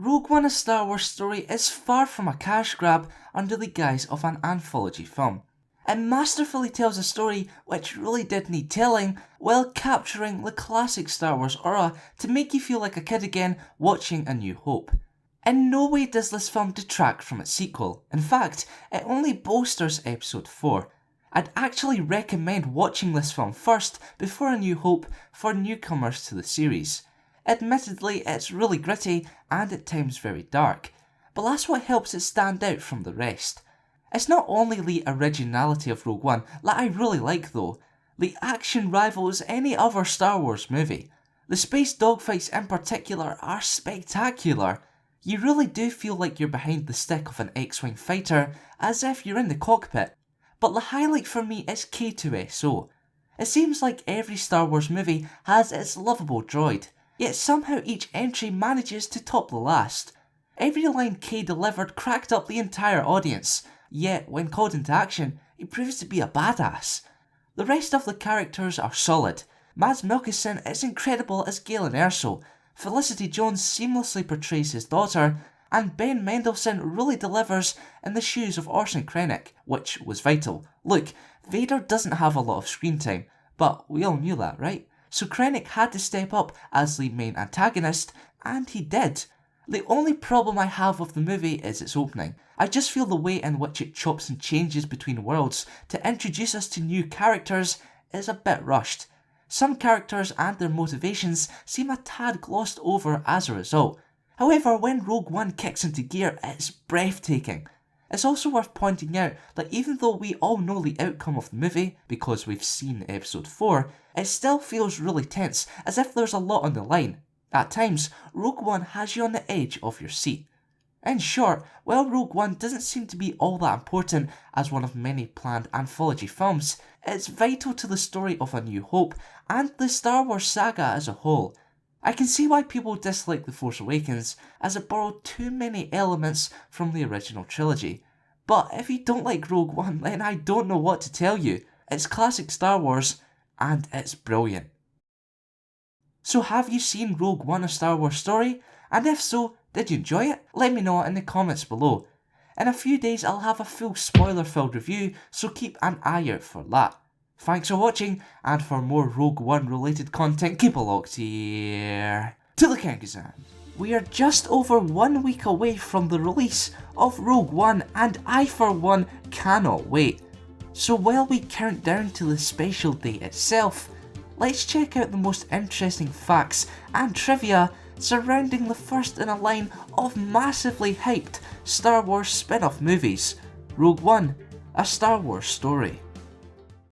Rogue One: A Star Wars Story is far from a cash grab under the guise of an anthology film. It masterfully tells a story which really did need telling, while capturing the classic Star Wars aura to make you feel like a kid again watching A New Hope. In no way does this film detract from its sequel. In fact, it only bolsters Episode 4. I'd actually recommend watching this film first before A New Hope for newcomers to the series. Admittedly, it's really gritty and at times very dark, but that's what helps it stand out from the rest. It's not only the originality of Rogue One that I really like though. The action rivals any other Star Wars movie. The space dogfights in particular are spectacular. You really do feel like you're behind the stick of an X-Wing fighter, as if you're in the cockpit. But the highlight for me is K2SO. It seems like every Star Wars movie has its lovable droid, yet somehow each entry manages to top the last. Every line K delivered cracked up the entire audience, yet when called into action, he proves to be a badass. The rest of the characters are solid. Mads Mikkelsen is incredible as Galen Erso, Felicity Jones seamlessly portrays his daughter, and Ben Mendelsohn really delivers in the shoes of Orson Krennic, which was vital. Look, Vader doesn't have a lot of screen time, but we all knew that, right? So Krennic had to step up as the main antagonist, and he did. The only problem I have with the movie is its opening. I just feel the way in which it chops and changes between worlds to introduce us to new characters is a bit rushed. Some characters and their motivations seem a tad glossed over as a result. However, when Rogue One kicks into gear, it's breathtaking. It's also worth pointing out that even though we all know the outcome of the movie, because we've seen Episode 4, it still feels really tense, as if there's a lot on the line. At times, Rogue One has you on the edge of your seat. In short, while Rogue One doesn't seem to be all that important as one of many planned anthology films, it's vital to the story of A New Hope and the Star Wars saga as a whole. I can see why people dislike The Force Awakens, as it borrowed too many elements from the original trilogy. But if you don't like Rogue One, then I don't know what to tell you. It's classic Star Wars, and it's brilliant. So have you seen Rogue One: A Star Wars Story? And if so, did you enjoy it? Let me know in the comments below. In a few days I'll have a full spoiler-filled review, so keep an eye out for that. Thanks for watching, and for more Rogue One related content, keep a locked here to the Kyrgyzstan. We are just over 1 week away from the release of Rogue One, and I for one cannot wait. So while we count down to the special day itself, let's check out the most interesting facts and trivia surrounding the first in a line of massively hyped Star Wars spin-off movies, Rogue One: A Star Wars Story.